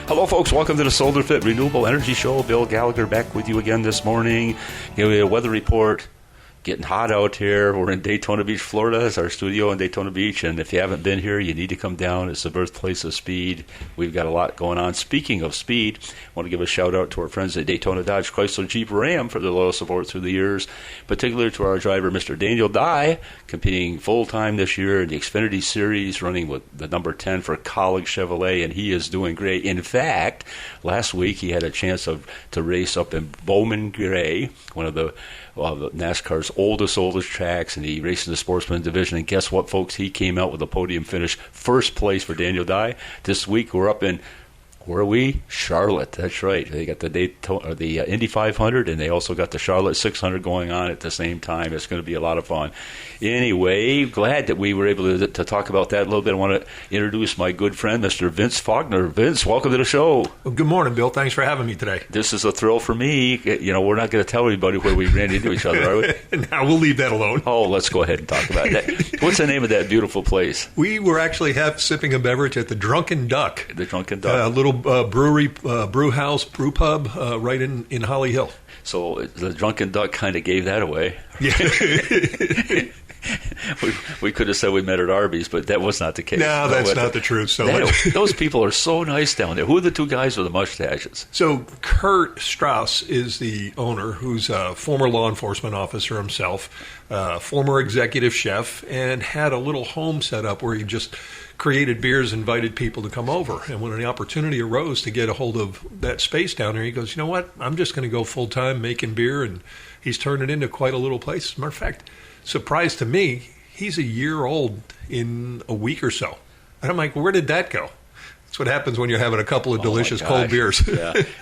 Hello, folks. Welcome to the Solar Fit Renewable Energy Show. Bill Gallagher back with you again this morning. Give you a weather report. Getting hot out here. We're in Daytona Beach, Florida. It's our studio in Daytona Beach. And if you haven't been here, you need to come down. It's the birthplace of speed. We've got a lot going on. Speaking of speed, I want to give a shout out to our friends at Daytona Dodge Chrysler Jeep Ram for their loyal support through the years, particularly to our driver, Mr. Daniel Dye, competing full-time this year in the Xfinity Series, running with the number 10 for Colleague Chevrolet, and he is doing great. In fact, last week he had a chance to race up in Bowman Gray, one of the NASCAR's oldest tracks, and he raced in the Sportsman Division. And guess what, folks? He came out with a podium finish, first place for Daniel Dye. This week we're up in, where are we? Charlotte. That's right. They got the Indy 500, and they also got the Charlotte 600 going on at the same time. It's going to be a lot of fun. Anyway, glad that we were able to talk about that a little bit. I want to introduce my good friend, Mr. Vince Faulkner. Vince, welcome to the show. Well, good morning, Bill. Thanks for having me today. This is a thrill for me. You know, we're not going to tell anybody where we ran into each other, are we? No, we'll leave that alone. Oh, let's go ahead and talk about that. What's the name of that beautiful place? We were actually sipping a beverage at the Drunken Duck. The Drunken Duck. A little brewery, brew house, brew pub right in Holly Hill. So the Drunken Duck kind of gave that away. Yeah. we could have said we met at Arby's, but that was not the case. No, that's not the truth. So those people are so nice down there. Who are the two guys with the mustaches? So Kurt Strauss is the owner, who's a former law enforcement officer himself, former executive chef, and had a little home set up where he just created beers, invited people to come over. And when the opportunity arose to get a hold of that space down there, he goes, you know what, I'm just going to go full-time making beer, and he's turned it into quite a little place. As a matter of fact, surprise to me, he's a year old in a week or so. And I'm like, where did that go? That's what happens when you're having a couple of delicious cold beers.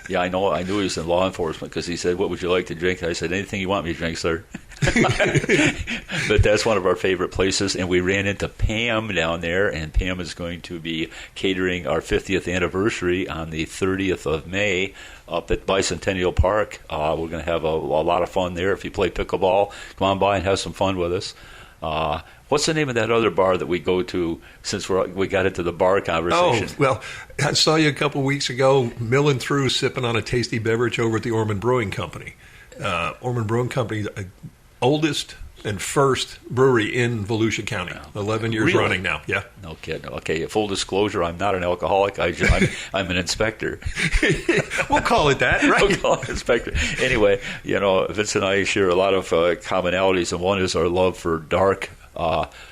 Yeah, I know. I knew he was in law enforcement because he said, what would you like to drink? I said, anything you want me to drink, sir. But that's one of our favorite places, and we ran into Pam down there, and Pam is going to be catering our 50th anniversary on the 30th of May up at Bicentennial Park. We're going to have a lot of fun there. If you play pickleball, come on by and have some fun with us. What's the name of that other bar that we go to since we got into the bar conversation? Oh, well, I saw you a couple of weeks ago milling through, sipping on a tasty beverage over at the Orman Brewing Company. Orman Brewing Company, oldest and first brewery in Volusia County. 11 years running now. Yeah. No kidding. Okay, full disclosure, I'm not an alcoholic. I'm an inspector. We'll call it that, right? We'll call it inspector. Anyway, you know, Vince and I share a lot of commonalities, and one is our love for dark,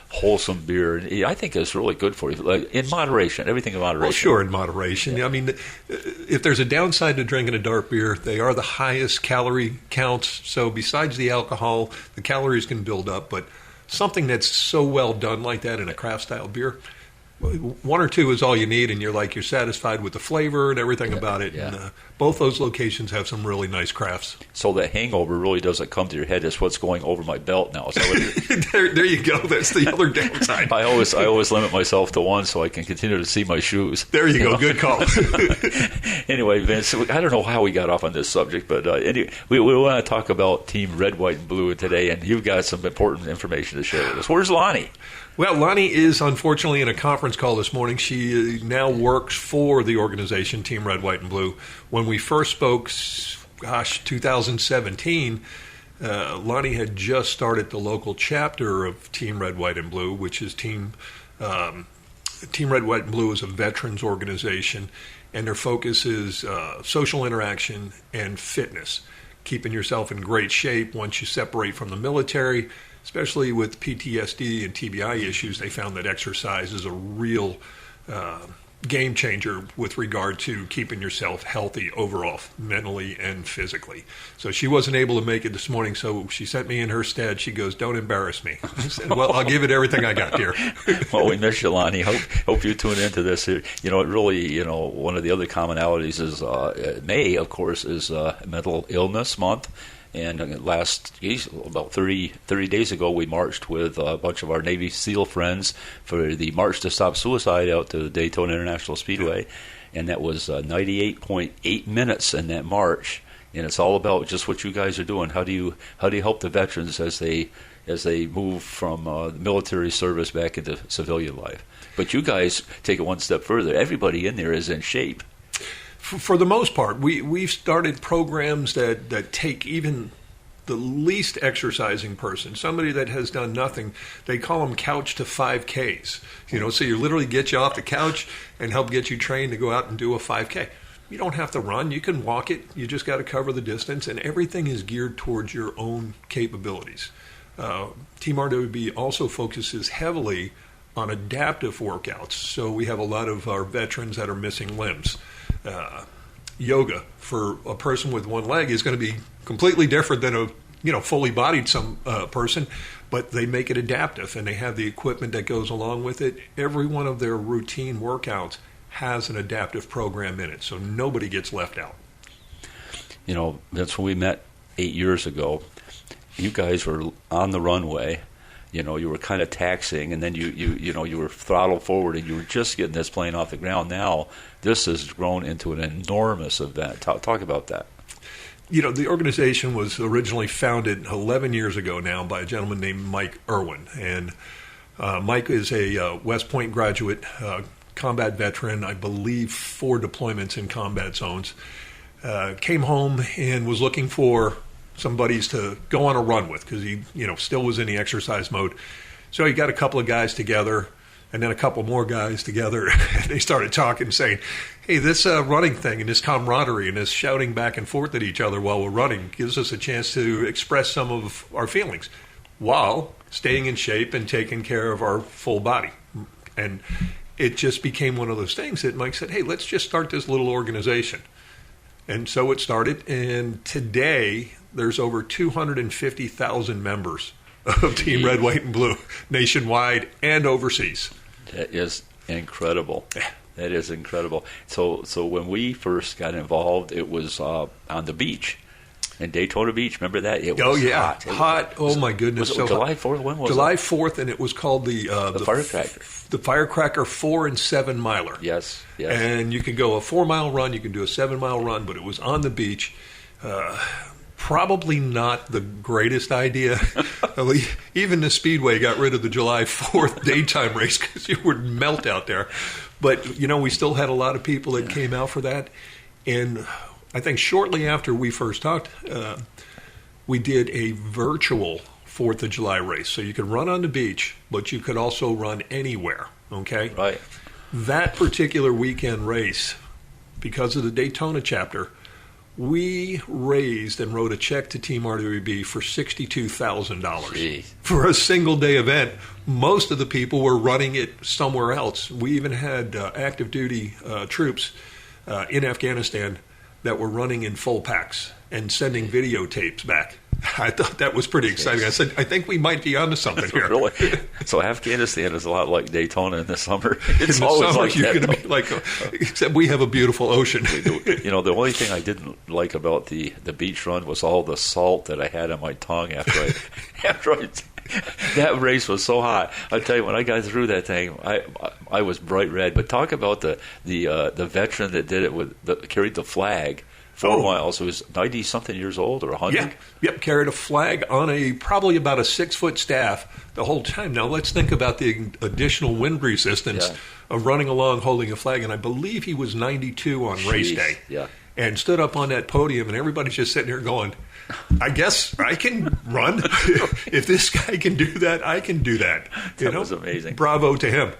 wholesome beer. And I think it's really good for you, like, in moderation, everything in moderation. Well, sure, in moderation. Yeah. I mean, if there's a downside to drinking a dark beer, they are the highest calorie counts. So besides the alcohol, the calories can build up. But something that's so well done like that in a craft-style beer, one or two is all you need, and you're satisfied with the flavor and everything about it. Yeah. And both those locations have some really nice crafts. So the hangover really doesn't come to your head. It's what's going over my belt now. Is that what there you go. That's the other downside. I always limit myself to one so I can continue to see my shoes. There you go. Good call. Anyway, Vince, I don't know how we got off on this subject, but anyway, we want to talk about Team Red, White, and Blue today, and you've got some important information to share with us. Where's Lonnie? Well, Lonnie is unfortunately in a conference call this morning. She now works for the organization, Team Red, White, and Blue. When we first spoke, 2017, Lonnie had just started the local chapter of Team Red, White, and Blue, which is Team Red, White, and Blue is a veterans organization, and their focus is social interaction and fitness, keeping yourself in great shape once you separate from the military. Especially with PTSD and TBI issues, they found that exercise is a real game changer with regard to keeping yourself healthy overall, mentally and physically. So she wasn't able to make it this morning, so she sent me in her stead. She goes, don't embarrass me. I said, well, I'll give it everything I got, dear. Well, we miss you, Lonnie. Hope you tune into this. You know, it really, you know, one of the other commonalities is May, of course, is Mental Illness Month. And about 30 days ago, we marched with a bunch of our Navy SEAL friends for the March to Stop Suicide out to the Daytona International Speedway. And that was 98.8 minutes in that march. And it's all about just what you guys are doing. How do you help the veterans as they move from military service back into civilian life? But you guys take it one step further. Everybody in there is in shape. For the most part, we've started programs that take even the least exercising person, somebody that has done nothing. They call them couch to 5Ks. So you literally get you off the couch and help get you trained to go out and do a 5K. You don't have to run. You can walk it. You just got to cover the distance, and everything is geared towards your own capabilities. Team RWB also focuses heavily on adaptive workouts. So we have a lot of our veterans that are missing limbs. Yoga for a person with one leg is going to be completely different than a fully bodied person, but they make it adaptive, and they have the equipment that goes along with it. Every one of their routine workouts has an adaptive program in it, so nobody gets left out. That's when we met 8 years ago. You guys were on the runway. You were kind of taxiing, and then you were throttle forward, and you were just getting this plane off the ground. Now this has grown into an enormous event. Talk about that. The organization was originally founded 11 years ago now by a gentleman named Mike Irwin, and Mike is a West Point graduate, combat veteran, I believe 4 deployments in combat zones. Came home and was looking for some buddies to go on a run with because he, still was in the exercise mode. So he got a couple of guys together and then a couple more guys together. And they started talking, saying, hey, this running thing and this camaraderie and this shouting back and forth at each other while we're running gives us a chance to express some of our feelings while staying in shape and taking care of our full body. And it just became one of those things that Mike said, hey, let's just start this little organization. And so it started, and today there's over 250,000 members of Team Red, White, and Blue nationwide and overseas. That is incredible. That is incredible. So when we first got involved, it was on the beach in Daytona Beach. Remember that? It was hot. Hot. Oh, my goodness. Was it July 4th? When was July it? 4th, and it was called the Firecracker. The Firecracker 4 and 7 miler. Yes. And you can go a 4-mile run, you can do a 7-mile run, but it was on the beach. Probably not the greatest idea. Even the Speedway got rid of the July 4th daytime race because you would melt out there. But, we still had a lot of people that came out for that. And I think shortly after we first talked, we did a virtual 4th of July race. So you could run on the beach, but you could also run anywhere, okay? Right. That particular weekend race, because of the Daytona chapter, we raised and wrote a check to Team RWB for $62,000 for a single-day event. Most of the people were running it somewhere else. We even had active duty troops in Afghanistan that were running in full packs and sending videotapes back. I thought that was pretty exciting. I said, I think we might be onto something here. Really? So Afghanistan is a lot like Daytona in the summer. It's in the summer, you're going to be like, except we have a beautiful ocean. The only thing I didn't like about the beach run was all the salt that I had on my tongue after that race was so hot. I tell you, when I got through that thing, I was bright red. But talk about the veteran that did it carried the flag. 4 miles. It was 90-something years old or 100? Yep, carried a flag on probably about a 6-foot staff the whole time. Now, let's think about the additional wind resistance of running along holding a flag. And I believe he was 92 on race day. Yeah. And stood up on that podium, and everybody's just sitting here going, I guess I can run. If this guy can do that, I can do that. That was amazing. Bravo to him.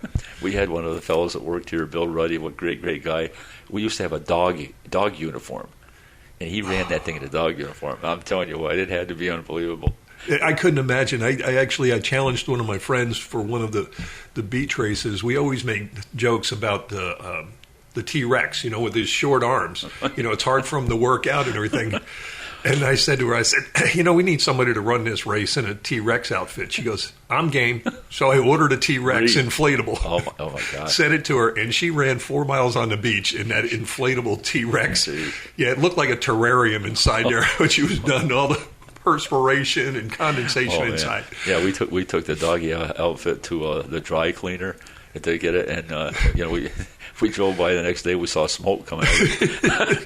We had one of the fellows that worked here, Bill Ruddy, what great guy. We used to have a dog uniform. And he ran that thing in a dog uniform. I'm telling you what, it had to be unbelievable. I couldn't imagine. I challenged one of my friends for one of the beach races. We always make jokes about the T-Rex, with his short arms. It's hard for him to work out and everything. And I said to her, we need somebody to run this race in a T-Rex outfit. She goes, I'm game. So I ordered a T-Rex inflatable. Oh my God. Sent it to her, and she ran 4 miles on the beach in that inflatable T-Rex. Yeah, it looked like a terrarium inside there, when she was done all the perspiration and condensation inside. Yeah, we took the doggy outfit to the dry cleaner to get it, and we drove by the next day. We saw smoke coming out.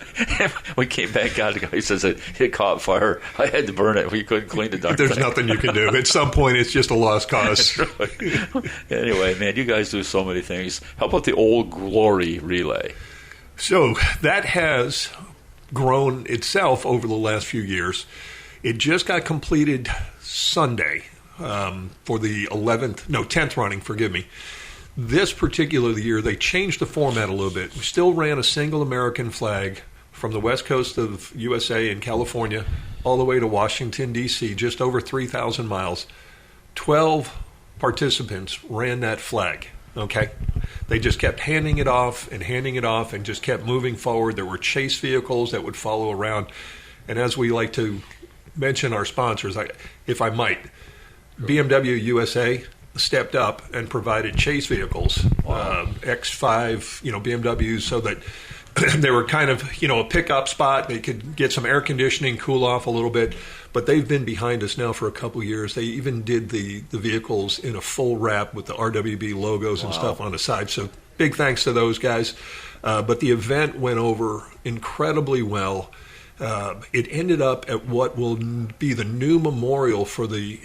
We came back out. The guy says it caught fire. I had to burn it. We couldn't clean the darn There's thing. nothing you can do. At some point, it's just a lost cause. Anyway, man, you guys do so many things. How about the Old Glory relay? So that has grown itself over the last few years. It just got completed Sunday for the 10th running, forgive me. This particular year, they changed the format a little bit. We still ran a single American flag from the west coast of USA and California all the way to Washington, D.C., just over 3,000 miles. 12 participants ran that flag, okay? They just kept handing it off and just kept moving forward. There were chase vehicles that would follow around. And as we like to mention our sponsors, if I might, BMW USA stepped up and provided chase vehicles, X5, BMWs, so that they were kind of, a pickup spot. They could get some air conditioning, cool off a little bit. But they've been behind us now for a couple of years. They even did the vehicles in a full wrap with the RWB logos and stuff on the side. So big thanks to those guys. But the event went over incredibly well. It ended up at what will be the new memorial for the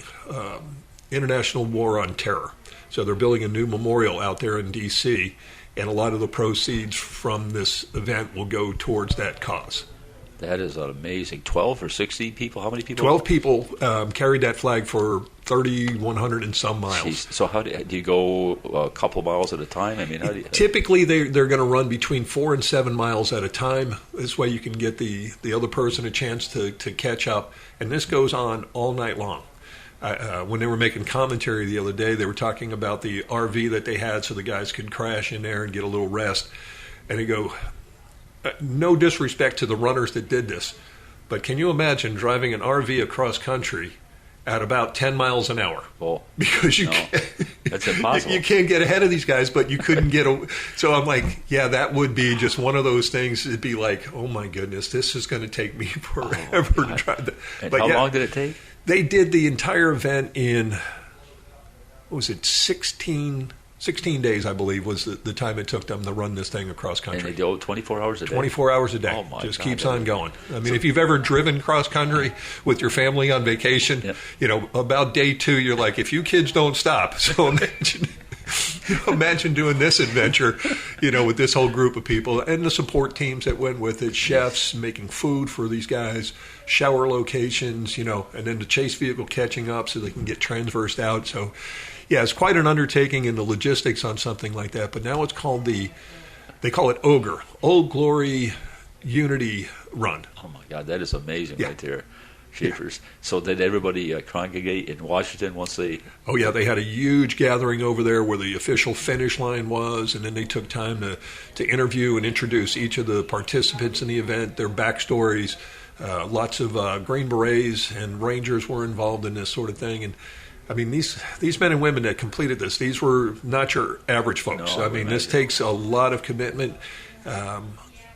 International War on Terror. So they're building a new memorial out there in D.C., and a lot of the proceeds from this event will go towards that cause. That is amazing. 12 or 16 people? How many people? 12 people carried that flag for 3,100 and some miles. Jeez. So how do you go a couple miles at a time? I mean, how do you... Typically, they're going to run between 4 and 7 miles at a time. This way you can get the other person a chance to catch up. And this goes on all night long. When they were making commentary the other day, they were talking about the RV that they had so the guys could crash in there and get a little rest. And they go, no disrespect to the runners that did this, but can you imagine driving an RV across country at about 10 miles an hour? Oh, because that's impossible. You can't get ahead of these guys, but you couldn't get so I'm like, yeah, that would be just one of those things. It'd be like, oh my goodness, this is going to take me forever to drive that. And but how long did it take? They did the entire event in, what was it, 16 days, I believe, was the time it took them to run this thing across country. And they do 24 hours a day? 24 hours a day. Oh, my Just God, keeps on going. I mean, if you've ever driven cross country with your family on vacation, about day 2, you're like, if you kids don't stop. So imagine doing this adventure, with this whole group of people and the support teams that went with it, chefs making food for these guys, shower locations, and then the chase vehicle catching up so they can get transversed out. So, yeah, it's quite an undertaking in the logistics on something like that. But now it's called they call it OGRE, Old Glory Unity Run. Oh, my God, that is amazing right there. Schaefer's. Yeah. So did everybody congregate in Washington once they... Oh, yeah, they had a huge gathering over there where the official finish line was, and then they took time to interview and introduce each of the participants in the event, their backstories. Lots of Green Berets and Rangers were involved in this sort of thing, and I mean, these men and women that completed this, these were not your average folks. No, I mean, this takes a lot of commitment.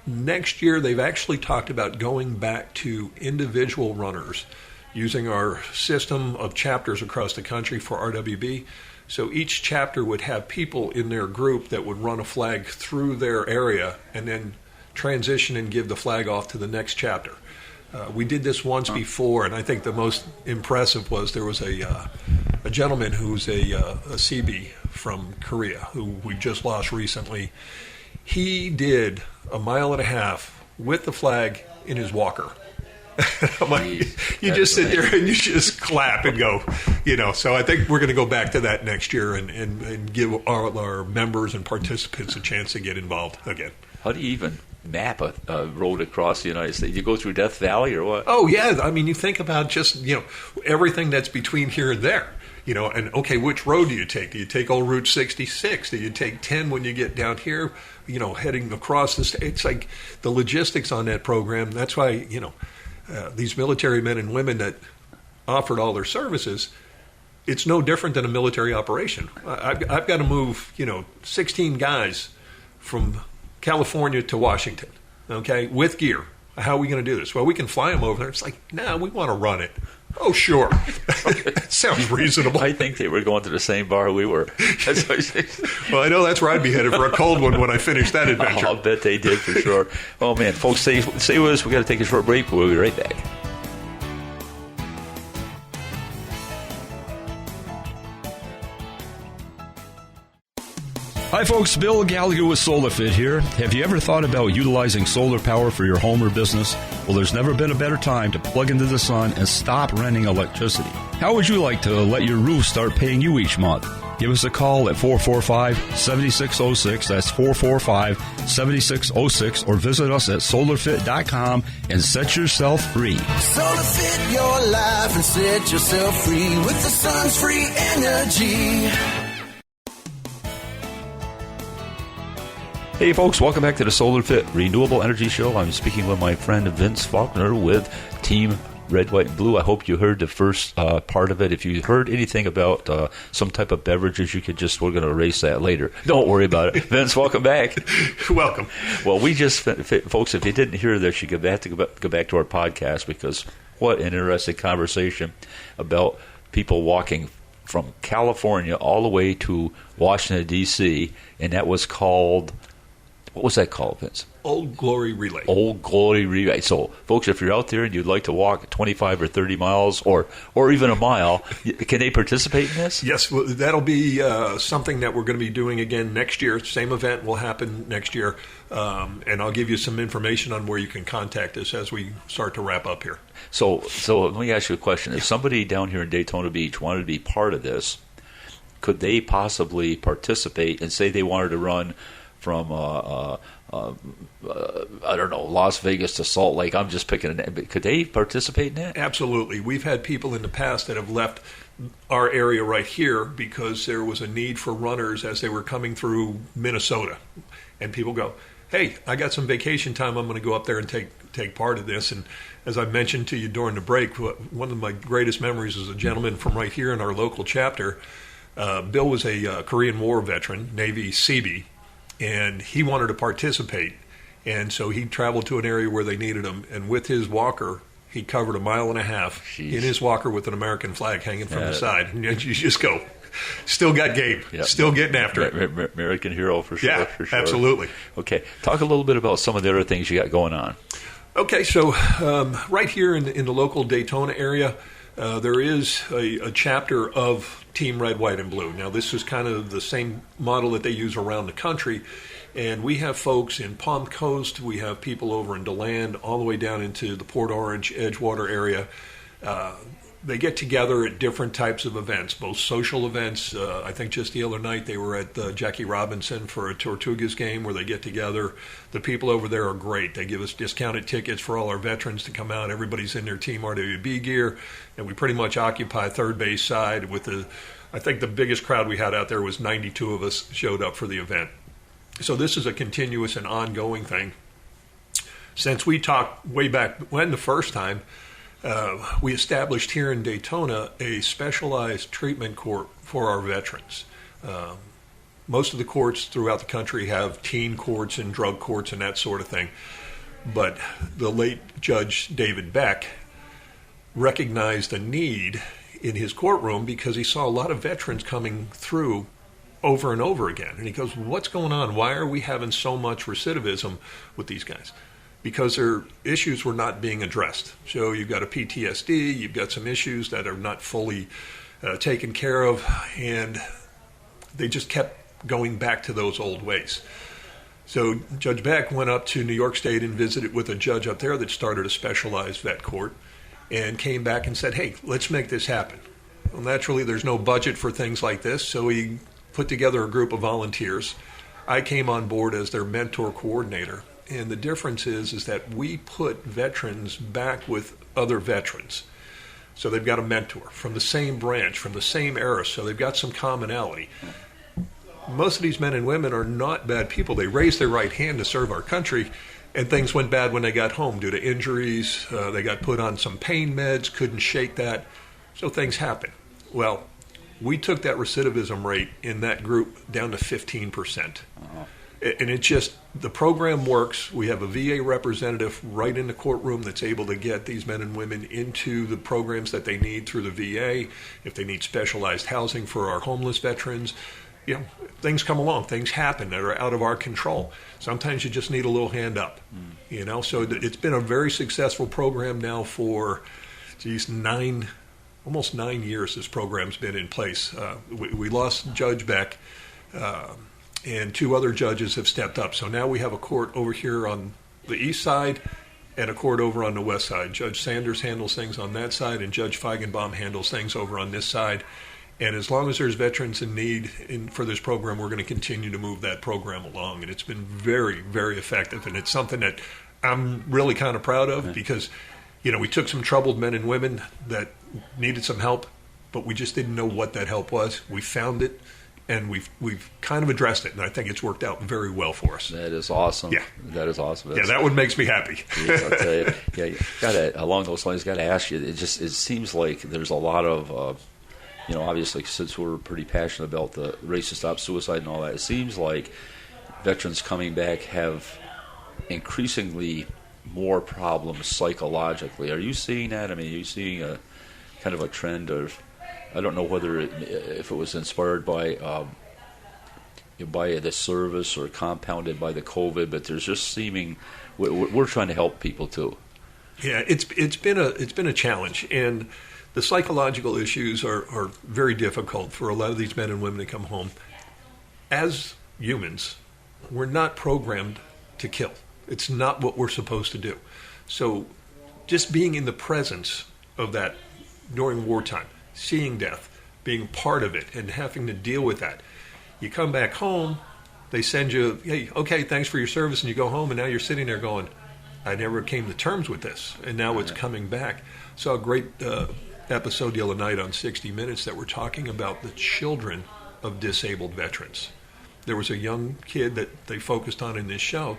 Next year, they've actually talked about going back to individual runners using our system of chapters across the country for RWB. So each chapter would have people in their group that would run a flag through their area and then transition and give the flag off to the next chapter. We did this once before, and I think the most impressive was there was a gentleman who's a CB from Korea who we just lost recently. He did 1.5 miles with the flag in his walker. I'm like, you just sit there and you just clap and go, So I think we're going to go back to that next year and give our members and participants a chance to get involved again. How do you even map a road across the United States? You go through Death Valley or what? Oh, yeah. I mean, you think about just, everything that's between here and there. And okay, which road do you take? Do you take old Route 66? Do you take 10 when you get down here, heading across the state? It's like the logistics on that program. That's why, these military men and women that offered all their services, it's no different than a military operation. I've got to move, 16 guys from California to Washington, okay, with gear. How are we going to do this? Well, we can fly them over there. It's like, we want to run it. Oh, sure. That sounds reasonable. I think they were going to the same bar we were. Well, I know that's where I'd be headed for a cold one when I finish that adventure. I'll bet they did for sure. Oh, man. Folks, stay with us. We've got to take a short break. We'll be right back. Hi folks, Bill Gallagher with SolarFit here. Have you ever thought about utilizing solar power for your home or business? Well, there's never been a better time to plug into the sun and stop renting electricity. How would you like to let your roof start paying you each month? Give us a call at 445-7606. That's 445-7606. Or visit us at solarfit.com and set yourself free. SolarFit your life and set yourself free with the sun's free energy. Hey folks, welcome back to the SolarFit Renewable Energy Show. I'm speaking with my friend Vince Faulkner with Team Red, White, and Blue. I hope you heard the first part of it. If you heard anything about some type of beverages, we're going to erase that later. Don't worry about it. Vince, welcome back. Welcome. Well, folks, if you didn't hear this, you have to go back to our podcast, because what an interesting conversation about people walking from California all the way to Washington, D.C., and that was called... What was that called, Vince? Old Glory Relay. Old Glory Relay. So, folks, if you're out there and you'd like to walk 25 or 30 miles or even a mile, can they participate in this? Yes, well, that'll be something that we're going to be doing again next year. Same event will happen next year, and I'll give you some information on where you can contact us as we start to wrap up here. So let me ask you a question. If somebody down here in Daytona Beach wanted to be part of this, could they possibly participate and say they wanted to run from I don't know, Las Vegas to Salt Lake? I'm just picking a name. But could they participate in that? Absolutely. We've had people in the past that have left our area right here because there was a need for runners as they were coming through Minnesota. And people go, hey, I got some vacation time. I'm going to go up there and take part of this. And as I mentioned to you during the break, one of my greatest memories is a gentleman from right here in our local chapter. Bill was a Korean War veteran, Navy Seabee, and he wanted to participate. And so he traveled to an area where they needed him, and with his walker, he covered 1.5 miles in his walker with an American flag hanging from the side. And you just go, still got game, still getting after it. American hero for sure. Yeah, for sure. Absolutely. Okay, talk a little bit about some of the other things you got going on. Okay, so right here in the local Daytona area, there is a chapter of Team Red, White, and Blue. Now, this is kind of the same model that they use around the country, and we have folks in Palm Coast, we have people over in DeLand, all the way down into the Port Orange, Edgewater area. They get together at different types of events, both social events. I think just the other night they were at Jackie Robinson for a Tortugas game where they get together. The people over there are great. They give us discounted tickets for all our veterans to come out. Everybody's in their Team RWB gear, and we pretty much occupy third base side with I think the biggest crowd we had out there was 92 of us showed up for the event. So this is a continuous and ongoing thing. Since we talked way back when the first time, we established here in Daytona a specialized treatment court for our veterans. Most of the courts throughout the country have teen courts and drug courts and that sort of thing. But the late Judge David Beck recognized a need in his courtroom because he saw a lot of veterans coming through over and over again. And he goes, what's going on? Why are we having so much recidivism with these guys? Because their issues were not being addressed. So you've got a PTSD, you've got some issues that are not fully taken care of, and they just kept going back to those old ways. So Judge Beck went up to New York State and visited with a judge up there that started a specialized vet court and came back and said, hey, let's make this happen. Well, naturally, there's no budget for things like this, so he put together a group of volunteers. I came on board as their mentor coordinator. And the difference is that we put veterans back with other veterans. So they've got a mentor from the same branch, from the same era, so they've got some commonality. Most of these men and women are not bad people. They raised their right hand to serve our country, and things went bad when they got home due to injuries. They got put on some pain meds, couldn't shake that, so things happen. Well, we took that recidivism rate in that group down to 15%. And it just, the program works. We have a VA representative right in the courtroom that's able to get these men and women into the programs that they need through the VA. If they need specialized housing for our homeless veterans, things come along, things happen that are out of our control. Sometimes you just need a little hand up, So it's been a very successful program now for, almost 9 years this program's been in place. We lost Judge Beck. and 2 other judges have stepped up. So now we have a court over here on the east side and a court over on the west side. Judge Sanders handles things on that side, and Judge Feigenbaum handles things over on this side. And as long as there's veterans in need for this program, we're going to continue to move that program along. And it's been very, very effective. And it's something that I'm really kind of proud of because, we took some troubled men and women that needed some help, but we just didn't know what that help was. We found it, and we've kind of addressed it. And I think it's worked out very well for us. That is awesome. Yeah. That is awesome. That one makes me happy. Yes, I'll tell you. Yeah, along those lines, got to ask you, it seems like there's a lot of... obviously, since we're pretty passionate about the Race to Stop Suicide and all that, it seems like veterans coming back have increasingly more problems psychologically. Are you seeing that? I mean, are you seeing a kind of a trend of, I don't know whether if it was inspired by the service or compounded by the COVID, but there's just seeming we're trying to help people too. Yeah, it's been a challenge, and the psychological issues are very difficult for a lot of these men and women to come home. As humans, we're not programmed to kill. It's not what we're supposed to do. So just being in the presence of that during wartime, seeing death, being part of it, and having to deal with that. You come back home, they send you, hey, okay, thanks for your service, and you go home, and now you're sitting there going, I never came to terms with this, and now it's coming back. Saw a great episode the other night on 60 Minutes that were talking about the children of disabled veterans. There was a young kid that they focused on in this show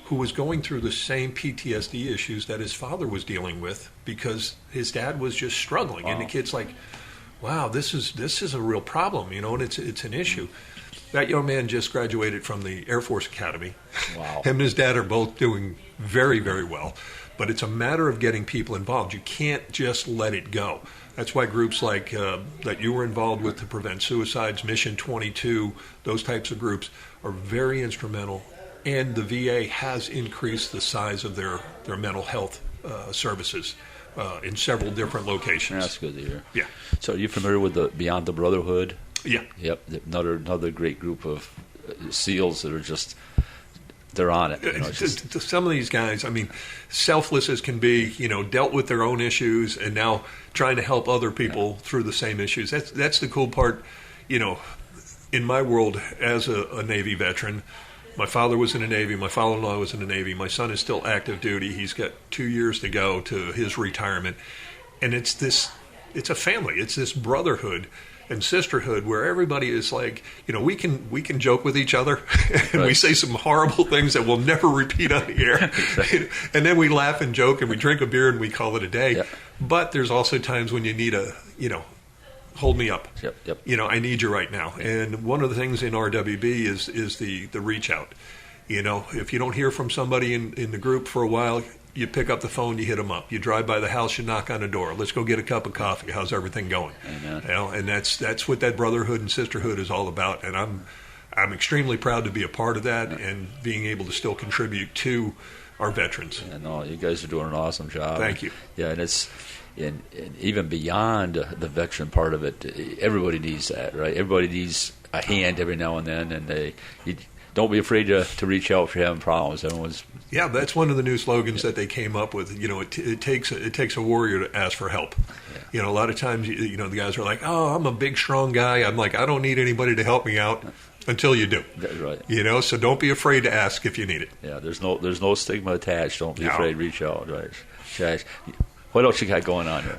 who was going through the same PTSD issues that his father was dealing with because his dad was just struggling. Wow. And the kid's like, wow, this is a real problem, and it's an issue. That young man just graduated from the Air Force Academy. Wow. Him and his dad are both doing very, very well. But it's a matter of getting people involved. You can't just let it go. That's why groups like that you were involved with to prevent suicides, Mission 22, those types of groups are very instrumental. And the VA has increased the size of their mental health services in several different locations. That's good to hear. Yeah. So are you familiar with the Beyond the Brotherhood? Yeah. Yep. Another great group of SEALs that are just... They're on it. Some of these guys, I mean, selfless as can be, dealt with their own issues and now trying to help other people through the same issues. That's the cool part, in my world as a Navy veteran. My father was in the Navy. My father-in-law was in the Navy. My son is still active duty. He's got 2 years to go to his retirement. And it's a family. It's this brotherhood and sisterhood where everybody is like, we can joke with each other and we say some horrible things that we'll never repeat on the air. Exactly. And then we laugh and joke and we drink a beer and we call it a day. Yep. But there's also times when you need hold me up. Yep. I need you right now. And one of the things in RWB is the reach out. If you don't hear from somebody in the group for a while, you pick up the phone, you hit them up. You drive by the house, you knock on the door. Let's go get a cup of coffee. How's everything going? Amen. And that's what that brotherhood and sisterhood is all about. And I'm extremely proud to be a part of that and being able to still contribute to our veterans. No, you guys are doing an awesome job. Thank you. Yeah, and it's and even beyond the veteran part of it, everybody needs that, right? Everybody needs a hand every now and then, and don't be afraid to reach out if you're having problems. Yeah, that's one of the new slogans that they came up with. It takes a warrior to ask for help. Yeah. A lot of times, the guys are like, "Oh, I'm a big, strong guy." I'm like, "I don't need anybody to help me out until you do." That's right. So don't be afraid to ask if you need it. Yeah, there's no stigma attached. Don't be afraid. Reach out. Right. Guys, what else you got going on here?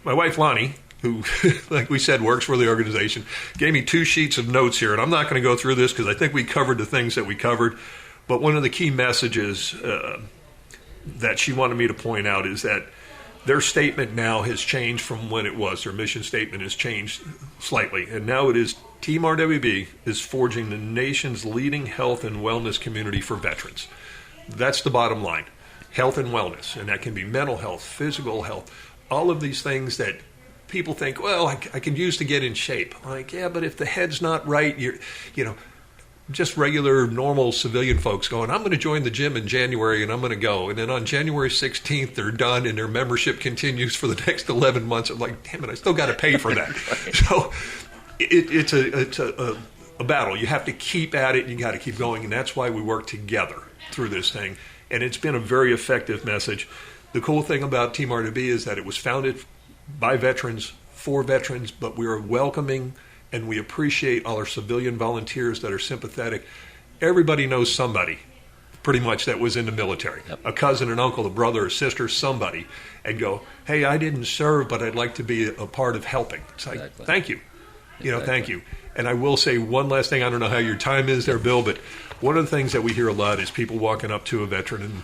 My wife Lonnie, who, like we said, works for the organization, gave me 2 sheets of notes here, and I'm not going to go through this because I think we covered the things that we covered. But one of the key messages that she wanted me to point out is that their statement now has changed from when it was. Their mission statement has changed slightly, and now it is Team RWB is forging the nation's leading health and wellness community for veterans. That's the bottom line, health and wellness, and that can be mental health, physical health, all of these things that people think, well, I can use to get in shape. I'm like, yeah, but if the head's not right, just regular, normal civilian folks going, I'm going to join the gym in January and I'm going to go. And then on January 16th, they're done and their membership continues for the next 11 months. I'm like, damn it, I still got to pay for that. So it's a battle. You have to keep at it, and you got to keep going, and that's why we work together through this thing. And it's been a very effective message. The cool thing about Team RWB is that it was founded by veterans, for veterans, but we are welcoming, and we appreciate all our civilian volunteers that are sympathetic. Everybody knows somebody, pretty much, that was in the military. Yep. A cousin, an uncle, a brother, a sister, somebody, and go, hey, I didn't serve, but I'd like to be a part of helping. It's like, Exactly. thank you. Thank you. And I will say one last thing. I don't know how your time is there, Bill, but one of the things that we hear a lot is people walking up to a veteran and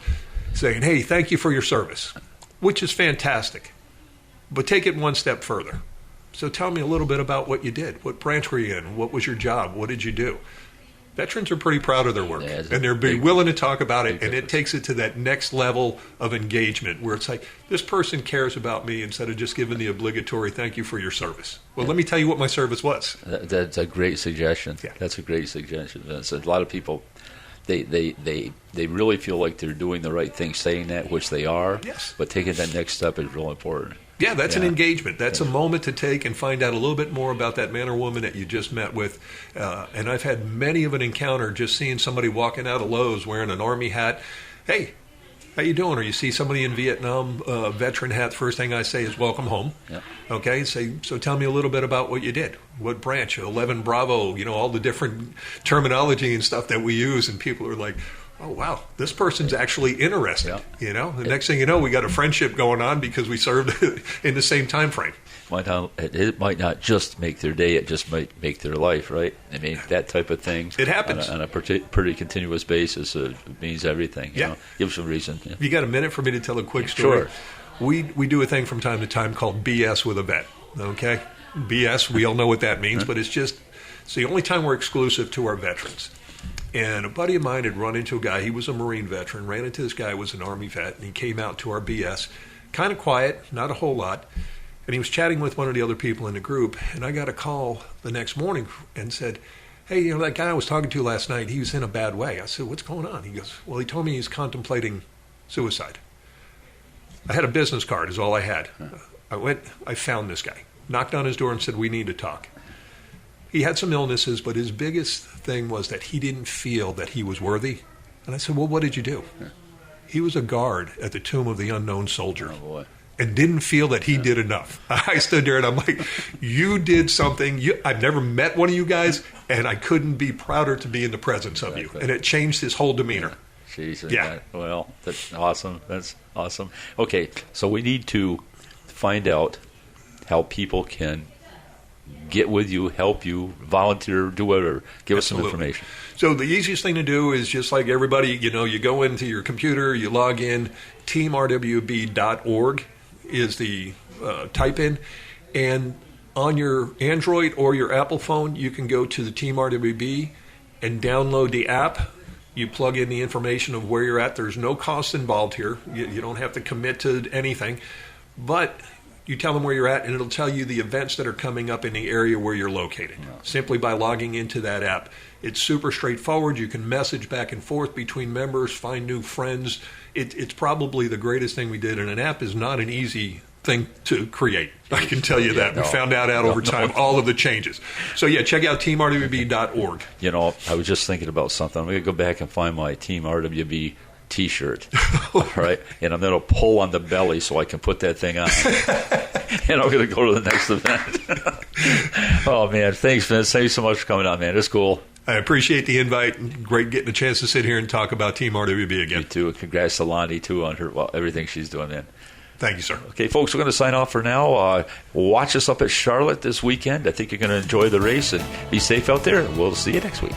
saying, hey, thank you for your service, which is fantastic. But take it one step further. So tell me a little bit about what you did. What branch were you in? What was your job? What did you do? Veterans are pretty proud of their work, Yeah, and they're willing to talk about it, and it takes it to that next level of engagement where it's like, this person cares about me instead of just giving the obligatory thank you for your service. Well, let me tell you what my service was. That's a great suggestion. Yeah. That's a great suggestion, Vince. A lot of people, they really feel like they're doing the right thing saying that, which they are. Yes. But taking that next step is real important. Yeah, that's an Yeah. engagement. That's a moment to take and find out a little bit more about that man or woman that you just met with. And I've had many of an encounter just seeing somebody walking out of Lowe's wearing an Army hat. Hey, how you doing? Or you see somebody in Vietnam, veteran hat, first thing I say is welcome home. Yeah. Okay, so tell me a little bit about what you did. What branch? 11 Bravo, all the different terminology and stuff that we use. And people are like, oh, wow, this person's actually interested. Yeah. The next thing you know, we got a friendship going on because we served in the same time frame. It might not just make their day, it just might make their life, right? I mean, that type of thing. It happens. On a pretty continuous basis. Means everything. Yeah. Gives some reason. Yeah. You got a minute for me to tell a quick story? Sure. We do a thing from time to time called BS with a vet, okay? BS, we all know what that means, but it's the only time we're exclusive to our veterans. And a buddy of mine had run into a guy. He was a Marine veteran, ran into this guy who was an Army vet, and he came out to our BS, kind of quiet, not a whole lot. And he was chatting with one of the other people in the group, and I got a call the next morning and said, hey, that guy I was talking to last night, he was in a bad way. I said, what's going on? He goes, well, he told me he's contemplating suicide. I had a business card is all I had. I found this guy, knocked on his door and said, we need to talk. He had some illnesses, but his biggest thing was that he didn't feel that he was worthy. And I said, well, what did you do? He was a guard at the Tomb of the Unknown Soldier. Oh, boy. And didn't feel that he did enough. I stood there and I'm like, you did something. I've never met one of you guys, and I couldn't be prouder to be in the presence of you. And it changed his whole demeanor. Jesus. Yeah. Well, that's awesome. That's awesome. Okay, so we need to find out how people can get with you, help you, volunteer, do whatever. Give us some information. So the easiest thing to do is just like everybody, you go into your computer, you log in, teamrwb.org is the type in, and on your Android or your Apple phone, you can go to the Team RWB and download the app. You plug in the information of where you're at. There's no cost involved here. You don't have to commit to anything, but you tell them where you're at, and it'll tell you the events that are coming up in the area where you're located, simply by logging into that app. It's super straightforward. You can message back and forth between members, find new friends. It's probably the greatest thing we did, and an app is not an easy thing to create. I can tell you that. We found out over time all of the changes. So, check out teamrwb.org. I was just thinking about something. I'm going to go back and find my Team RWB T-shirt, all right? And I'm going to pull on the belly so I can put that thing on. And I'm going to go to the next event. Oh, man. Thanks, Vince. Thanks so much for coming on, man. It's cool. I appreciate the invite. Great getting a chance to sit here and talk about Team RWB again. You too. Congrats to Lonnie, too, on everything she's doing, man. Thank you, sir. Okay, folks, we're going to sign off for now. Watch us up at Charlotte this weekend. I think you're going to enjoy the race, and be safe out there. We'll see you next week.